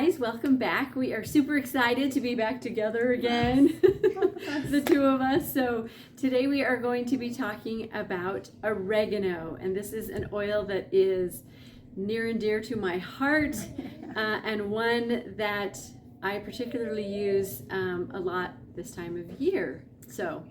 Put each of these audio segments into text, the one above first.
guys, welcome back. We are super excited to be back together again, the two of us. So today we are going to be talking about oregano, and this is an oil that is near and dear to my heart, and one that I particularly use a lot this time of year. So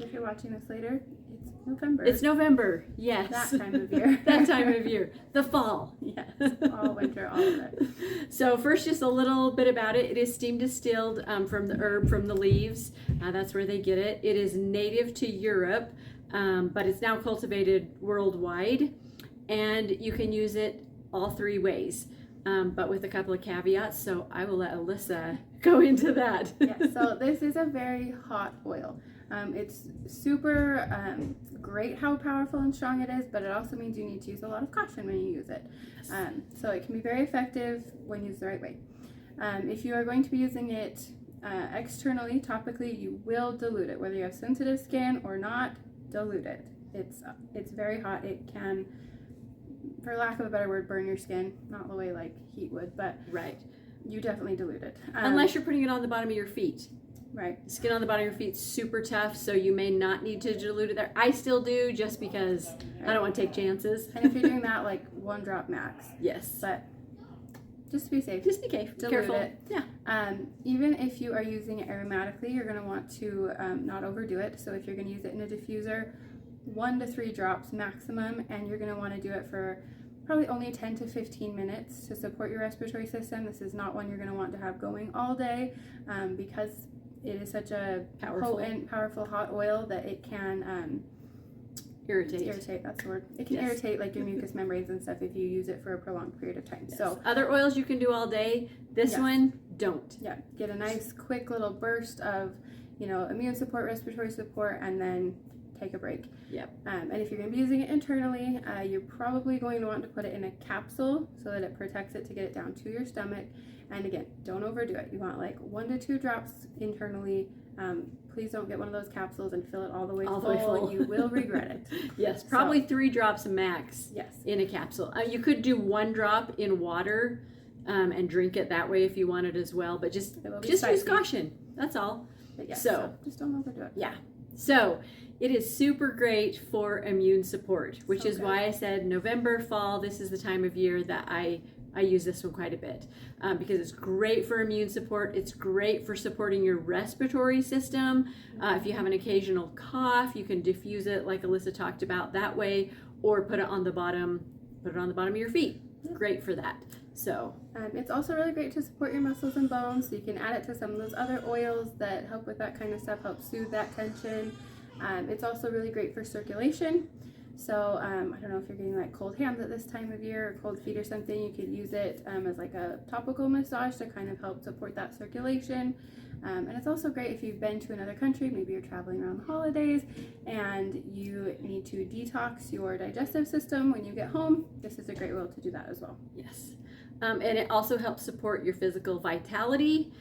if you're watching this later, it's November. It's November, yes. That time of year. That time of year. The fall. Yes, all winter, all of it. So first, just a little bit about it. It is steam distilled from the herb, from the leaves. That's where they get it. It is native to Europe, but it's now cultivated worldwide. And you can use it all three ways, but with a couple of caveats. So I will let Alyssa go into that. Yeah, so this is a very hot oil. It's super great how powerful and strong it is, but it also means you need to use a lot of caution when you use it. So it can be very effective when used the right way. If you are going to be using it externally, topically, you will dilute it. Whether you have sensitive skin or not, dilute it. It's very hot. It can, for lack of a better word, burn your skin. Not the way like heat would, but Right. you definitely dilute it. Unless you're putting it on the bottom of your feet. Right. Skin on the bottom of your feet super tough, so you may not need to dilute it there. I still do, just because I don't want to take chances. And if you're doing that, like 1 drop max. Yes. But just to be safe, Just be dilute careful. it. Yeah. Even if you are using it aromatically, you're going to want to not overdo it. So if you're going to use it in a diffuser, 1 to 3 drops maximum, and you're going to want to do it for probably only 10 to 15 minutes to support your respiratory system. This is not one you're going to want to have going all day, because it is such a potent, powerful hot oil that it can irritate. That's the word. It can irritate like your mucous membranes and stuff if you use it for a prolonged period of time. Yes. So other oils you can do all day. This one, don't. Yeah, get a nice quick little burst of, immune support, respiratory support, and then take a break. Yep. And if you're going to be using it internally, you're probably going to want to put it in a capsule so that it protects it to get it down to your stomach. And again, don't overdo it. You want like 1 to 2 drops internally. Please don't get one of those capsules and fill it all the way full. You will regret it. Yes, probably 3 drops max. Yes. In a capsule. You could do 1 drop in water and drink it that way if you wanted as well. But just use caution. That's all. But yes, so just don't overdo it. Yeah. So it is super great for immune support, which is why I said November, fall. This is the time of year that I use this one quite a bit, because it's great for immune support. It's great for supporting your respiratory system. If you have an occasional cough, you can diffuse it like Alyssa talked about that way, or put it on the bottom of your feet. Great for that. So it's also really great to support your muscles and bones. So you can add it to some of those other oils that help with that kind of stuff, help soothe that tension. It's also really great for circulation. So I don't know if you're getting like cold hands at this time of year or cold feet or something, you could use it as like a topical massage to kind of help support that circulation. And it's also great if you've been to another country, maybe you're traveling around the holidays and you need to detox your digestive system when you get home. This is a great oil to do that as well. Yes. And it also helps support your physical vitality.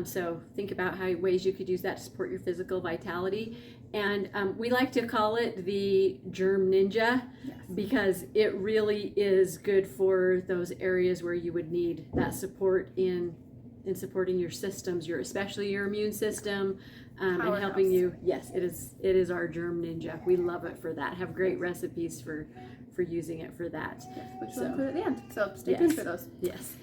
So think about how ways you could use that to support your physical vitality. And we like to call it the germ ninja, because it really is good for those areas where you would need that support in supporting your systems, especially your immune system, and helping you. Yes, it is our germ ninja. We love it for that. Have great recipes for using it for that. Yes, which we'll include at the end. So stay tuned for those. Yes.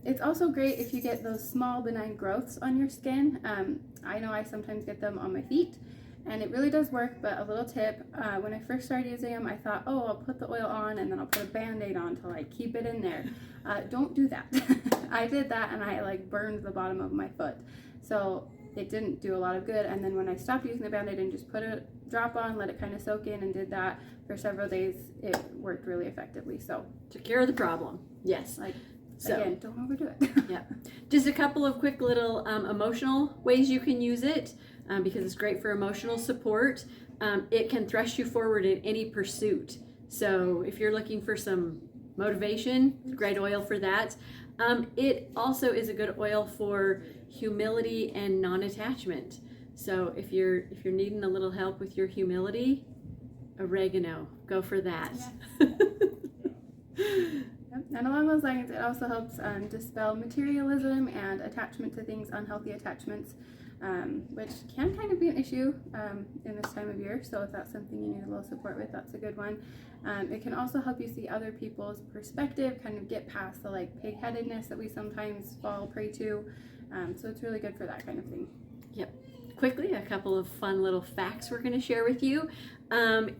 It's also great if you get those small benign growths on your skin. I know I sometimes get them on my feet, and it really does work, but a little tip, when I first started using them, I thought, I'll put the oil on and then I'll put a Band-Aid on to like keep it in there. Don't do that. I did that and I like burned the bottom of my foot. So it didn't do a lot of good. And then when I stopped using the Band-Aid and just put a drop on, let it kind of soak in and did that for several days, it worked really effectively. So took care of the problem. Yes. Again, don't overdo it. Yeah. Just a couple of quick little emotional ways you can use it, because it's great for emotional support. It can thrust you forward in any pursuit. So if you're looking for some motivation, great oil for that. It also is a good oil for humility and non-attachment. So if you're needing a little help with your humility, oregano, go for that. Yes. Yep. And along those lines, it also helps dispel materialism and attachment to things, unhealthy attachments, which can kind of be an issue in this time of year. So if that's something you need a little support with, that's a good one. It can also help you see other people's perspective, kind of get past the like pig-headedness that we sometimes fall prey to. So it's really good for that kind of thing. Yep. Quickly, a couple of fun little facts we're going to share with you.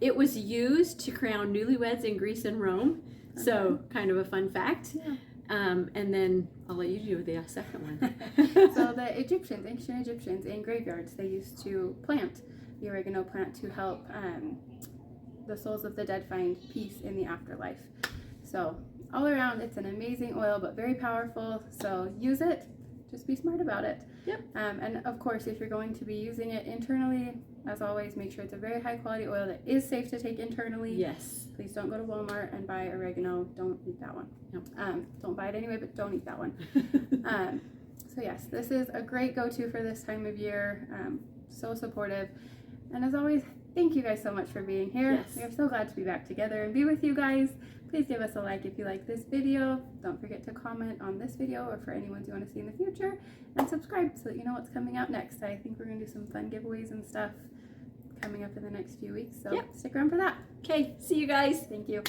It was used to crown newlyweds in Greece and Rome. So kind of a fun fact. Yeah. And then I'll let you do the second one. So the Egyptians, ancient Egyptians, in graveyards, they used to plant the oregano plant to help the souls of the dead find peace in the afterlife. So all around, it's an amazing oil, but very powerful. So use it. Just be smart about it. Yep. And of course, if you're going to be using it internally, as always, make sure it's a very high quality oil that is safe to take internally. Yes. Please don't go to Walmart and buy oregano. Don't eat that one. Nope. Don't buy it anyway, but don't eat that one. So yes, this is a great go-to for this time of year. So supportive. And as always, thank you guys so much for being here. Yes. We are so glad to be back together and be with you guys. Please give us a like if you like this video. Don't forget to comment on this video or for any ones you want to see in the future. And subscribe so that you know what's coming out next. I think we're going to do some fun giveaways and stuff coming up in the next few weeks. So Yep. stick around for that. Okay, see you guys. Thank you.